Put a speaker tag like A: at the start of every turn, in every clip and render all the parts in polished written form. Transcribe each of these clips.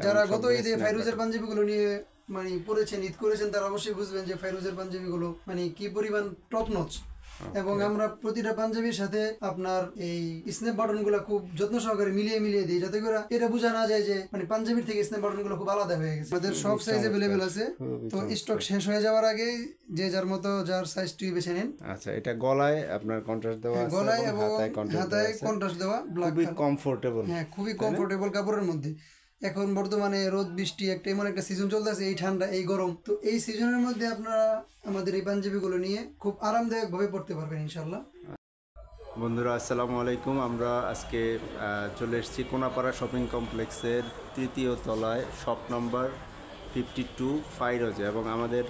A: যারা গত ঈদে ফাইরুজের পাঞ্জাবিগুলো নিয়ে মানে পরেছেন, ঈদ করেছেন, তারা অবশ্যই বুঝবেন যে ফাইরুজের পাঞ্জাবিগুলো মানে কি পরিমাণ টপ নচ। এবং আমরা প্রতিটা পাঞ্জাবির সাথে আপনার এই স্ন্যাপ বাটন গুলা খুব যত্ন সহকারে মিলিয়ে দিই, যাতে করে এটা বোঝা না যায় যে মানে পাঞ্জাবির থেকে স্ন্যাপ বাটন গুলো খুব আলাদা হয়ে গেছে। আমাদের সব সাইজ अवेलेबल আছে, তো স্টক শেষ হয়ে যাওয়ার আগে যে যার মতো যার সাইজটি বেছে নেন।
B: আচ্ছা, এটা গলায় আপনার কন্ট্রাস্ট দেওয়া আছে,
A: গলায় এবং হাতায় কন্ট্রাস্ট দেওয়া,
B: খুবই কমফোর্টেবল।
A: হ্যাঁ, খুবই কমফোর্টেবল কাপড়ের মধ্যে। এখন বর্তমানে রোদ বৃষ্টি একটা এমন একটা সিজন চলতেছে, এই ঠান্ডা এই গরম, তো এই সিজনের মধ্যে আপনারা আমাদের এই পাঞ্জাবিগুলো নিয়ে খুব আরামদায়ক ভাবে পড়তে পারবেন ইনশাল্লাহ।
B: বন্ধুরা আসসালামু আলাইকুম। আমরা আজকে চলে এসেছি কোনাপাড়া শপিং কমপ্লেক্সের 3য় তলায়, শপ নাম্বার 52 ফাইরোজে, এবং আমাদের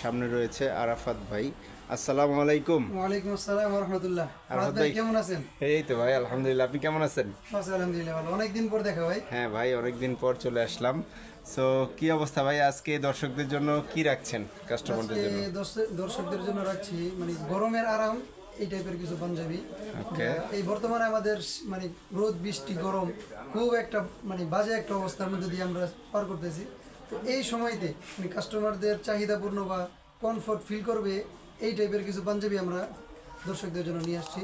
B: সামনে রয়েছে আরাফাত ভাই। আসসালামু আলাইকুম।
A: ওয়ালাইকুম আসসালাম ওয়া রাহমাতুল্লাহ। আরাফাত ভাই কেমন আছেন?
B: এই তো ভাই আলহামদুলিল্লাহ, আপনি কেমন আছেন?
A: আলহামদুলিল্লাহ ভালো, অনেকদিন পর দেখা ভাই।
B: হ্যাঁ ভাই, অনেকদিন পর চলে আসলাম। সো কি অবস্থা ভাই, আজকে দর্শকদের জন্য কি রাখছেন কাস্টমারদের জন্য?
A: দর্শকদের জন্য রাখছি মানে গরমের আরাম এই টাইপের কিছু পাঞ্জাবি। এই বর্তমানে আমাদের মানে রোদ বৃষ্টি গরম খুব একটা মানে বাজে একটা অবস্থার মধ্যে দিয়ে আমরা পার করতেছি, তো এই সময়তে মানে কাস্টমারদের চাহিদাপূর্ণ বা কমফোর্ট ফিল করবে এই টাইপের কিছু পাঞ্জাবি আমরা দর্শকদের জন্য নিয়ে আসছি।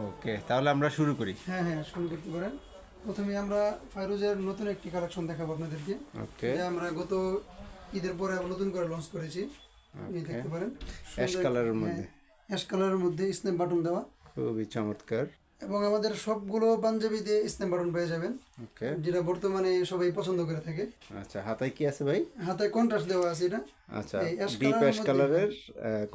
B: ওকে, তাহলে আমরা শুরু করি।
A: হ্যাঁ হ্যাঁ, শুরু করতে পারেন। প্রথমে আমরা ফাইরুজের নতুন একটি কালেকশন দেখাবো আপনাদেরকে, যা আমরা গত ঈদের পরে নতুন করে লঞ্চ করেছি। দেখতে পারেন
B: অ্যাশ কালারের মধ্যে,
A: অ্যাশ কালারের মধ্যে স্ন্যাপ বাটন দেওয়া,
B: খুবই চমৎকার।
A: এবং আমাদের সবগুলো পাঞ্জাবিতে স্ন্যাপ বাটন পেয়ে যাবেন, যেটা বর্তমানে সবাই পছন্দ করে থাকে।
B: আচ্ছা, হাতায় কি আছে ভাই?
A: হাতায় কন্ট্রাস্ট দেওয়া আছে, এটা
B: আচ্ছা ডিপ অ্যাশ কালারের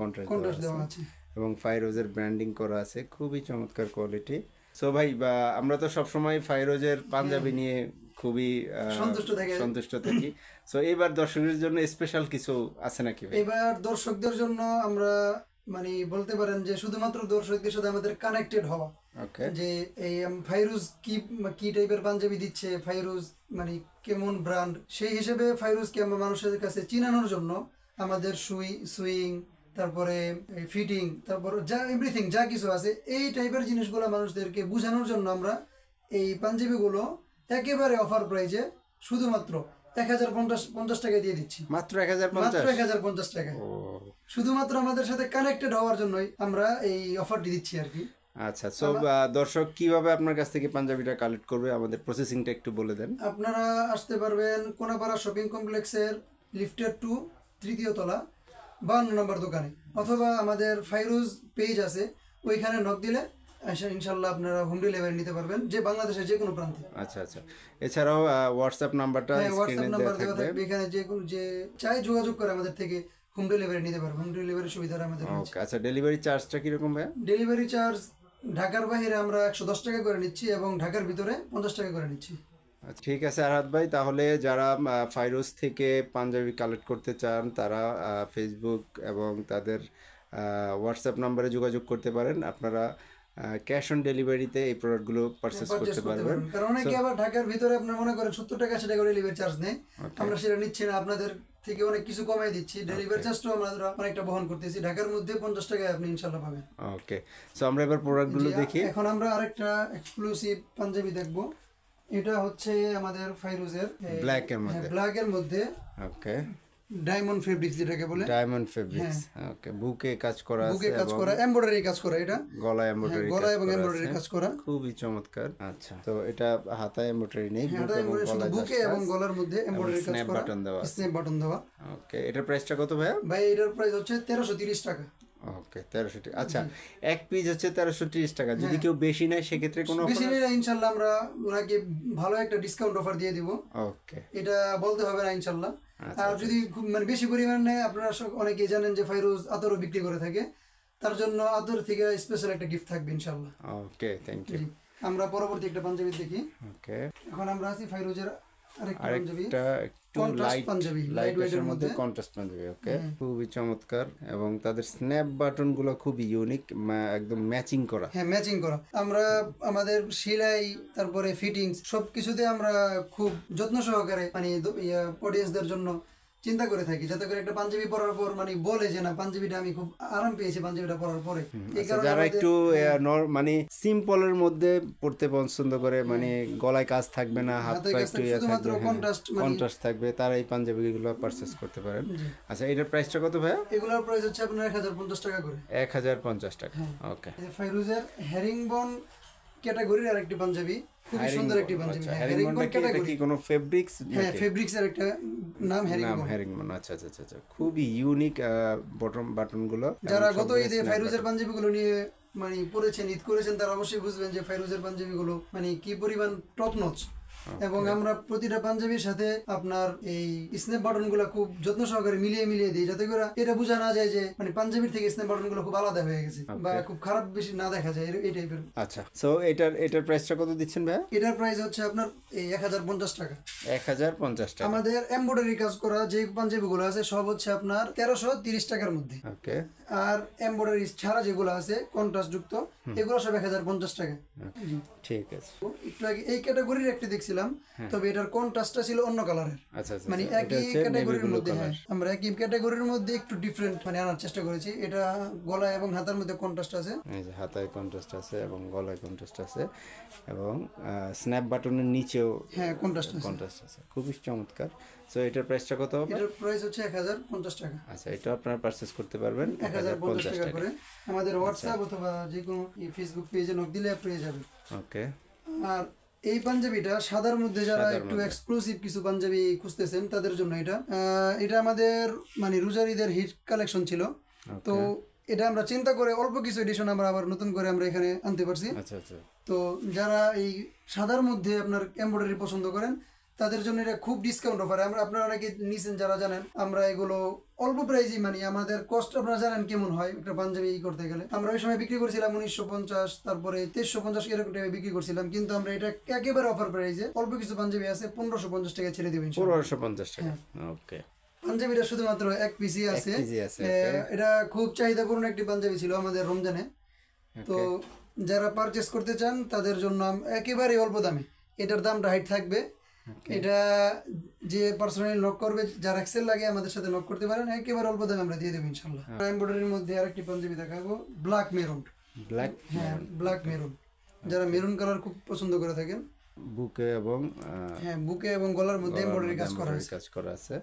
B: কন্ট্রাস্ট
A: দেওয়া আছে,
B: এবং ফাইরোজের ব্র্যান্ডিং করা আছে, খুবই চমৎকার কোয়ালিটি। সো ভাই, আমরা তো সবসময় ফাইরোজের পাঞ্জাবি নিয়ে খুবই সন্তুষ্ট থাকি। সো এবার দর্শকদের জন্য স্পেশাল কিছু আছে নাকি ভাই?
A: এবার দর্শকদের জন্য আমরা মানে বলতে পারেন যে শুধুমাত্র দর্শকদের সাথে আমাদের কানেক্টেড হওয়া, যে এই ফাইরুজ কি টাইপের পাঞ্জাবি দিচ্ছে, ফাইরুজ মানে কেমন ব্র্যান্ড, সেই হিসেবে ফাইরুজকে আমরা মানুষের কাছে চিনানোর জন্য আমাদের সুইং, তারপরে ফিটিং, তারপর যা এভরিথিং যা কিছু আছে এই টাইপের জিনিসগুলো মানুষদেরকে বোঝানোর জন্য আমরা এই পাঞ্জাবিগুলো একেবারে অফার প্রাইজে শুধুমাত্র 1050 টাকায় দিয়ে দিচ্ছি।
B: মাত্র 1050
A: টাকা, শুধুমাত্র আমাদের সাথে কানেক্টেড হওয়ার জন্যই আমরা এই অফারটি দিচ্ছি আর কি।
B: আচ্ছা, সো দর্শক কিভাবে আপনার কাছ থেকে পাঞ্জাবিটা কালেক্ট করবে, আমাদের প্রসেসিংটা একটু বলে দেন।
A: আপনারা আসতে পারবেন কোনাপাড়া শপিং কমপ্লেক্সের লিফটেড 2 3য় তলা 52 নম্বর দোকানে, অথবা আমাদের ফাইরুজ পেজ আছে, ওইখানে নক দিলে ইনশাআল্লাহ আপনারা হোম ডেলিভারি নিতে পারবেন, যে বাংলাদেশের যে কোনো প্রান্তে।
B: আচ্ছা আচ্ছা, এছাড়াও হোয়াটসঅ্যাপ নাম্বারটা স্ক্রিনে দেওয়া থাকবে,
A: এখানে যে চাই যোগাযোগ করে আমাদের থেকে হোম ডেলিভারি নিতে পারবে। হোম ডেলিভারি সুবিধা আমাদের আছে।
B: ওকে, আচ্ছা ডেলিভারি চার্জটা কি রকম ভাই?
A: ডেলিভারি চার্জ ঢাকার বাইরে আমরা 110 টাকা করে নিচ্ছি, এবং ঢাকার ভিতরে 50 টাকা করে নিচ্ছি।
B: ঠিক আছে আরাফাত ভাই, তাহলে যারা ফাইরোজ থেকে পাঞ্জাবি কালেক্ট করতে চান তারা ফেসবুক এবং তাদের হোয়াটসঅ্যাপ নাম্বারে যোগাযোগ করতে পারেন। আপনারা ক্যাশ অন ডেলিভারিতে এই প্রোডাক্টগুলো পারচেজ করতে পারবেন।
A: কারণ অনেকে আবার ঢাকার ভিতরে আপনার মনে করেন 70 টাকা 80 টাকা ডেলিভারি চার্জ নেই, আমরা সেটা নিচ্ছি না, আপনাদের থেকে অনেক কিছু কমাই দিচ্ছি। ডেলিভারি চার্জটাও আমরা অনেকটা বহন করতেছি, ঢাকার মধ্যে 50 টাকায় আপনি ইনশাআল্লাহ পাবেন।
B: ওকে, সো আমরা এবার প্রোডাক্টগুলো দেখি।
A: এখন আমরা আরেকটা এক্সক্লুসিভ পাঞ্জাবি দেখব। এটা হচ্ছে আমাদের ফাইরুজের ব্ল্যাকের মধ্যে
B: ওকে
A: ডায়মন্ড ফেব্রিক্স, যেটাকে বলে
B: ডায়মন্ড ফেব্রিক্স। ওকে, বুকে কাজ করা আছে,
A: এমব্রয়ডারি কাজ করা, এটা
B: গলায় এমব্রয়ডারি,
A: গলায় এবং এমব্রয়ডারি কাজ করা,
B: খুবই চমৎকার। আচ্ছা, তো এটা হাতায় এমব্রয়ডারি নেই,
A: বুকে এবং গলার মধ্যে এমব্রয়ডারি কাজ করা, স্ন্যাপ বাটন দেওয়া।
B: ওকে, এটার প্রাইসটা কত ভাই?
A: এটার প্রাইস হচ্ছে 1330 টাকা।
B: ওকে, 1330। আচ্ছা, এক পিস হচ্ছে 1330 টাকা। যদি কেউ বেশি নেয় সেক্ষেত্রে কোনো
A: বেশি নিলে ইনশাআল্লাহ আমরা ওনাকে ভালো একটা ডিসকাউন্ট অফার দিয়ে দিব।
B: ওকে,
A: এটা বলতে হবে না ইনশাআল্লাহ। আর যদি মানে বেশি পরিমাণ নেয়, আপনারা অনেকেই জানেন যে ফাইরুজ আতরও বিক্রি করে থাকে, তার জন্য আতর থেকে স্পেশাল একটা গিফট থাকবে ইনশাআল্লাহ।
B: ওকে, থ্যাংক ইউ।
A: আমরা পরবর্তী একটা পাঞ্জাবি দেখি।
B: ওকে,
A: এখন আমরা আছি ফাইরুজের আরেকটা
B: পাঞ্জাবি, লাইট ওয়েটের মধ্যে কন্ট্রাস্ট পাঞ্জাবি। ওকে, খুবই চমৎকার, এবং তাদের স্ন্যাপ বাটন গুলো খুব ইউনিক, একদম ম্যাচিং করা।
A: হ্যাঁ, ম্যাচিং করা। আমরা আমাদের সেলাই, তারপরে ফিটিংস সবকিছুতে আমরা খুব যত্ন সহকারে মানে অডিয়েন্সদের জন্য চিন্তা করে থাকি, যাতে করে একটা পাঞ্জাবি পরার পর মানে বলে যে না পাঞ্জাবিটা আমি খুব আরাম পেয়েছি পাঞ্জাবিটা পরার পরে। এই কারণে
B: যারা একটু মানে সিম্পলের মধ্যে পড়তে পছন্দ করে, মানে গলায় কাজ থাকবে না, হাতটা একটু
A: শুধুমাত্র
B: কন্ট্রাস্ট থাকবে, তারা এই পাঞ্জাবিগুলো পারচেজ করতে পারেন। আচ্ছা, এটার প্রাইসটা কত ভাইয়া?
A: এগুলোর প্রাইস হচ্ছে আপনার 1050 টাকা করে।
B: 1050 টাকা। ওকে।
A: ফাইরুজের হেরিংবন ক্যাটাগরির আরেকটি পাঞ্জাবি, খুব সুন্দর একটি পাঞ্জাবি।
B: হেরিংবন ক্যাটাগরি কি কোনো ফেব্রিক্স?
A: হ্যাঁ, ফেব্রিক্স এর একটা নাম হেরিংবন।
B: হেরিংবন, আচ্ছা আচ্ছা আচ্ছা, খুবই ইউনিক বাটনগুলো।
A: যারা গত ঈদে ফাইরুজের পাঞ্জাবিগুলো নিয়ে মানে পরেছেন, ঈদ করেছেন, তারা অবশ্যই বুঝবেন যে ফাইরুজের পাঞ্জাবিগুলো মানে কি পরিমাণ টপ নচ। এবং আমরা প্রতিটা পাঞ্জাবির সাথে আপনার এই স্ন্যাপ বাটন গুলা খুব যত্ন সহকারে মিলিয়ে দিই, যাতে করে এটা বোঝা না যায় যে মানে পাঞ্জাবির থেকে স্ন্যাপ বাটন গুলো খুব আলাদা হয়ে গেছে বা খুব খারাপ বেশি না দেখা যায় এই টাইপের।
B: আচ্ছা, সো এটার প্রাইসটা কত দিচ্ছেন ভাই?
A: এটার প্রাইস হচ্ছে আপনার এই 1050 টাকা।
B: 1050 টাকা।
A: আমাদের এমব্রয়ডারি কাজ করা যে পাঞ্জাবি গুলো আছে সব হচ্ছে আপনার 1330 টাকার মধ্যে।
B: ওকে।
A: আর এমব্রয়ডারি ছাড়া যেগুলো আছে কন্ট্রাস্ট যুক্ত, এগুলো সব 1050 টাকা।
B: ঠিক আছে।
A: একটু আগে এই ক্যাটাগরির একটা দেখছিলাম, তবে এটার কন্ট্রাস্টটা ছিল অন্য কালারের।
B: আচ্ছা আচ্ছা,
A: মানে একই ক্যাটাগরির মধ্যে, আমরা একই ক্যাটাগরির মধ্যে একটু ডিফারেন্ট মানে আনার চেষ্টা করেছি। এটা গলা এবং হাতার মধ্যে কন্ট্রাস্ট আছে,
B: এই যে হাতায় কন্ট্রাস্ট আছে এবং গলায় কন্ট্রাস্ট আছে এবং স্ন্যাপ বাটনের নিচেও
A: হ্যাঁ কন্ট্রাস্ট
B: আছে। খুবই চমৎকার। সো এটার প্রাইসটা কত হবে?
A: এটার প্রাইস হচ্ছে 1050 টাকা।
B: আচ্ছা, এটা আপনারা পারচেজ করতে পারবেন
A: 1050 টাকা করে। আমাদের হোয়াটসঅ্যাপ অথবা যে কোনো ফেসবুক পেজে নক দিলে পেয়ে যাবে।
B: ওকে।
A: আর এই পাঞ্জাবিটা সাদার মধ্যে যারা একটু এক্সক্লুসিভ কিছু পাঞ্জাবি খুঁজতেছেন তাদের জন্য এটা আমাদের মানে রোজার ঈদের হিট কালেকশন ছিল। তো এটা আমরা চিন্তা করে অল্প কিছু এডিশন আমরা আবার নতুন করে আমরা এখানে আনতে পারছি।
B: আচ্ছা আচ্ছা।
A: তো যারা এই সাদার মধ্যে আপনার এমব্রয়ডারি পছন্দ করেন তাদের জন্য এটা খুব ডিসকাউন্ট অফার। আপনারা অনেকে নিছেন যারা জানেন, আমরা এগুলো অল্প প্রাইসই মানে আমাদের কস্ট আপনারা জানেন কেমন হয় একটা পাঞ্জাবি করতে গেলে। আমরা ওই সময় বিক্রি করছিলাম 1950, তারপরে 2350 এরকম টাকা বিক্রি করছিলাম, কিন্তু আমরা এটা একেবারে অফার প্রাইসে অল্প কিছু পাঞ্জাবি আছে 1550 টাকা ছেড়ে দেবেন।
B: 1550 টাকা। ওকে।
A: পাঞ্জাবিটা শুধুমাত্র এক পিসই আছে। এটা খুব চাহিদাপূর্ণ একটি পাঞ্জাবি ছিল আমাদের রমজানে। তো যারা পারচেস করতে চান তাদের জন্য একেবারে অল্প দামে এটার দামটা হাইট থাকবে। এটা যে পার্সোনালি নক করবে, যার এক্সেল লাগে আমাদের সাথে নক করতে পারেন, একেবারে অল্প দামে আমরা দিয়ে দেবো ইনশাআল্লাহ। এমব্রয়ডারির মধ্যে আরেকটি পাঞ্জাবি দেখাবো, ব্ল্যাক মেরুন। হ্যাঁ, ব্ল্যাক মেরুন। যারা মেরুন কালার খুব পছন্দ করে থাকেন,
B: বুকে এবং
A: বুকে এবং গলার মধ্যে এমব্রয়ডারি কাজ করা আছে।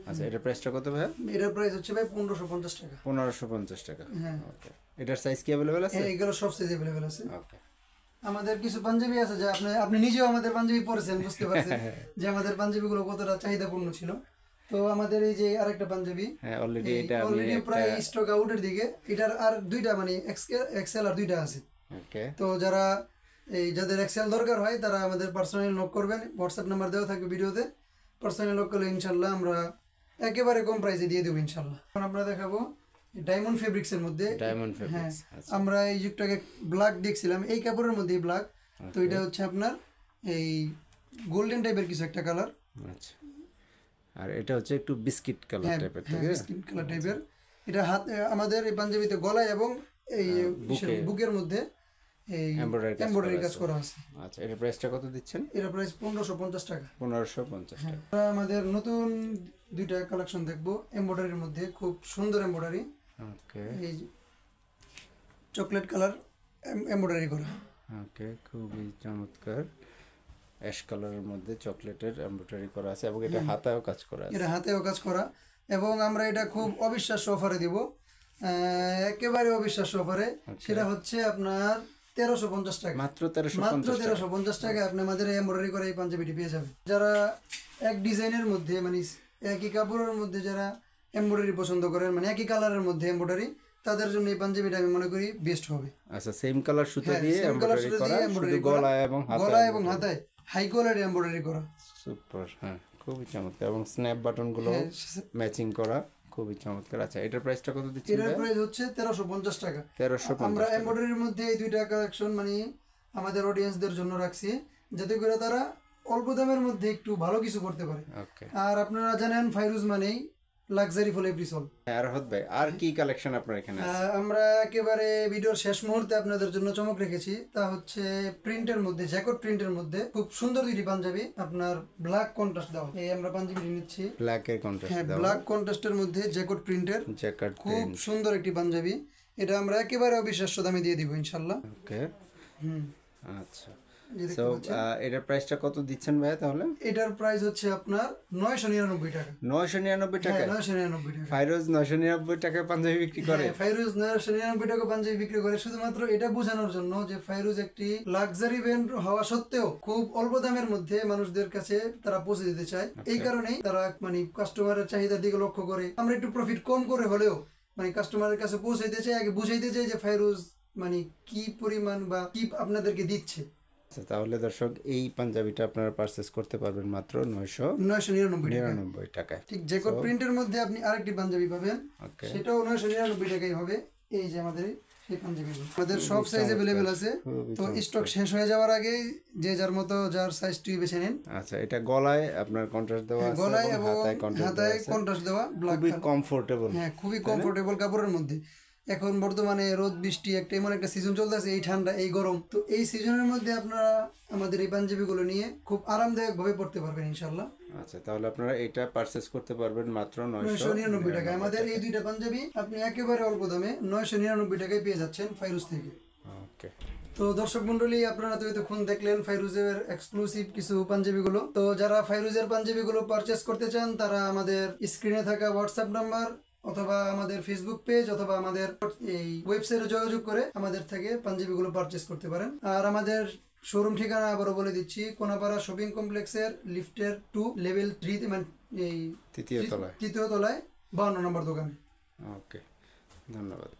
B: আচ্ছা, এটার প্রাইসটা কত ভাই?
A: এটার প্রাইস হচ্ছে ভাই 1550 টাকা।
B: 1550 টাকা।
A: হ্যাঁ।
B: ওকে। এটার সাইজ কি अवेलेबल আছে?
A: হ্যাঁ, এগুলো সব সাইজ अवेलेबल আছে।
B: ওকে।
A: আমাদের কিছু পাঞ্জাবি আছে যে আপনি নিজেও আমাদের পাঞ্জাবি পরেছেন, বুঝতে পারছেন যে আমাদের পাঞ্জাবিগুলো কতটা চাহিদাপূর্ণ ছিল। তো আমাদের এই যে আরেকটা পাঞ্জাবি,
B: হ্যাঁ অলরেডি
A: প্রায় স্টক আউটের দিকে। এটার আর দুইটা মানে এক্সেল আর দুইটা আছে।
B: ওকে।
A: তো যাদের এক্সেল দরকার হয় তারা আমাদের পার্সোনালি নক করবেন, হোয়াটসঅ্যাপ নাম্বার দেওয়া থাকবে ভিডিওতে। পার্সোনালি নক করলে ইনশাল্লাহ আমরা একেবারে কম প্রাইসে দিয়ে দেবো ইনশাল্লাহ। এখন আমরা দেখাবো ডায়মন্ড ফেব্রিক্স এর মধ্যে। হ্যাঁ, আমরা এই যুগটাকে ব্ল্যাক দেখছিলাম, এই কাপড়ের মধ্যে ব্ল্যাক। তো এটা হচ্ছে আপনার এই গোল্ডেন টাইপের কিছু একটা কালার।
B: আচ্ছা, আর এটা হচ্ছে একটু বিস্কিট কালার টাইপের।
A: বিস্কিট কালার টাইপের। এটা আমাদের এই পাঞ্জাবিতে গলায় এবং এই বুকের মধ্যে এই এমব্রয়ডারি কাজ করা আছে।
B: আচ্ছা, এর প্রাইসটা কত দিচ্ছেন?
A: এর প্রাইস 1550 টাকা।
B: 1550 টাকা।
A: আমাদের নতুন দুইটা কালেকশন দেখবো এমব্রয়ডারির মধ্যে, খুব সুন্দর এমব্রয়ডারি।
B: ওকে।
A: এই চকলেট কালার এমব্রয়ডারি করা।
B: ওকে, খুবই চমৎকার। অ্যাশ কালারের মধ্যে চকলেটের এমব্রয়ডারি করা আছে এবং এটা হাতেও কাজ করা আছে।
A: এটা হাতেও কাজ করা এবং আমরা এটা খুব অবিশ্বাস্য অফারে দিব, একেবারে অবিশ্বাস্য অফারে। সেটা হচ্ছে আপনার 1350 টাকা।
B: মাত্র 1350
A: টাকা আপনি আমাদের এমব্রয়ডারি করে এই পাঞ্জাবিটি পেয়ে যাবেন। যারা এক ডিজাইনের মধ্যে মানে একই কাপড়ের মধ্যে যারা এমব্রয়ডারি পছন্দ করেন, মানে একই কালারের মধ্যে এমব্রয়ডারি, তাদের জন্য এই পাঞ্জাবিটা আমি মনে করি বেস্ট হবে।
B: আচ্ছা, সেম কালার সুতো দিয়ে এমব্রয়ডারি করা, শুধু গলায় এবং হাতায়
A: হাই কোয়ালিটি এমব্রয়ডারি করা।
B: সুপার। হ্যাঁ, খুবই চমৎকার এবং স্ন্যাপ বাটন গুলো ম্যাচিং করা, খুবই চমৎকার। আচ্ছা, এটার প্রাইসটা কত দিচ্ছেন?
A: এটার প্রাইস হচ্ছে 1350 টাকা।
B: 1350।
A: আমরা এমব্রয়ডারির মধ্যে এই দুইটা কালেকশন মানে আমাদের অডিয়েন্সদের জন্য রাখছি, যাতে করে তারা অল্প দামের মধ্যে একটু ভালো কিছু করতে পারে। আর আপনারা জানেন ফাইরুজ মানেই লাক্সারি ফুল এভরি সোল।
B: আর হত ভাই আর কি কালেকশন আপনার এখানে আছে?
A: আমরা একেবারে ভিডিওর শেষ মুহূর্তে আপনাদের জন্য চমক রেখেছি, তা হচ্ছে প্রিন্টের মধ্যে, জ্যাকেট প্রিন্টের মধ্যে খুব সুন্দর দুটি পাঞ্জাবি, আপনার ব্ল্যাক কন্ট্রাস্ট দেওয়া। এই আমরা পাঞ্জাবিটি নিচ্ছি
B: ব্ল্যাক এর কন্ট্রাস্ট
A: হ্যাঁ,
B: দাও।
A: ব্ল্যাক কন্ট্রাস্টের মধ্যে জ্যাকেট প্রিন্টের
B: জ্যাকেট
A: খুব সুন্দর একটি পাঞ্জাবি। এটা আমরা একেবারে অবিশ্বাস্য দামে দিয়ে দিব ইনশাল্লাহ।
B: ওকে
A: হুম,
B: আচ্ছা, সো এটার প্রাইসটা কত দিচ্ছেন ভাই তাহলে?
A: এটার প্রাইস হচ্ছে আপনার 999 টাকা।
B: 999 টাকা?
A: 999 টাকা।
B: ফাইরোজ 999 টাকায় পাঞ্জাবি বিক্রি করে?
A: ফাইরুজ 999 টাকা পাঞ্জাবি বিক্রি করে, শুধুমাত্র এটা বোঝানোর জন্য যে ফাইরুজ একটি লাক্সারি ব্র্যান্ড হওয়া সত্ত্বেও খুব অল্প দামের মধ্যে মানুষদের কাছে তারা পৌঁছে দিতে চায়। এই কারণেই তারা মানে কাস্টমারের চাহিদার দিকে লক্ষ্য করে আমরা একটু প্রফিট কম করে হলেও মানে কাস্টমারের কাছে পৌঁছাইতে চাই, আগে বুঝাইতে চাই যে ফাইরুজ মানে কি পরিমাণ বা কি আপনাদেরকে দিচ্ছে।
B: আচ্ছা, তাহলে দর্শক এই পাঞ্জাবিটা আপনারা পারচেজ করতে পারবেন মাত্র 999 টাকায়।
A: ঠিক জ্যাকেট প্রিন্টের মধ্যে আপনি আরেকটি পাঞ্জাবি পাবেন,
B: ওকে,
A: সেটাও 999 টাকাই হবে। এই যে আমাদের সেই পাঞ্জাবিগুলো আমাদের সব সাইজ अवेलेबल আছে, তো স্টক শেষ হয়ে যাওয়ার আগে যে যার মতো যার সাইজটি বেছে নেন।
B: আচ্ছা, এটা গলায় আপনার কন্ট্রাস্ট দেওয়া আছে,
A: গলায় এবং
B: হাতায়
A: কন্ট্রাস্ট দেওয়া, ব্ল্যাক,
B: খুবই কমফোর্টেবল।
A: হ্যাঁ খুবই কমফোর্টেবল কাপড়ের মধ্যে। এখন বর্তমানে রোদ বৃষ্টি একটা এমন একটা সিজন চলতেছে, এই ঠান্ডা এই গরম, তো এই সিজনের মধ্যে আপনারা আমাদের এই পাঞ্জাবিগুলো নিয়ে খুব আরামদায়ক ভাবে পড়তে পারবেন ইনশাল্লাহ।
B: আচ্ছা, তাহলে আপনারা এটা পারচেজ করতে পারবেন মাত্র
A: 999 টাকায়। আমাদের এই দুইটা পাঞ্জাবি আপনি একেবারে অল্প দামে 999 টাকায় পেয়ে যাচ্ছেন ফাইরুজ থেকে।
B: ওকে,
A: তো দর্শক মন্ডলী, আপনারা তো এতক্ষণ দেখলেন ফাইরুজের এক্সক্লুসিভ কিছু পাঞ্জাবিগুলো। তো যারা ফাইরুজের পাঞ্জাবিগুলো পারচেস করতে চান তারা আমাদের স্ক্রিনে থাকা হোয়াটসঅ্যাপ নাম্বার অথবা আমাদের ফেসবুক পেজ অথবা আমাদের এই ওয়েবসাইটে যোগাযোগ করে আমাদের থেকে পাঞ্জাবিগুলো পারচেস করতে পারেন। আর আমাদের শোরুম ঠিকানা আবারও বলে দিচ্ছি, কোনাপাড়া শপিং কমপ্লেক্সের লিফটের 2 লেভেল 3 মানে এই
B: তৃতীয় তলায়
A: 52 নম্বর দোকানে।
B: ওকে, ধন্যবাদ।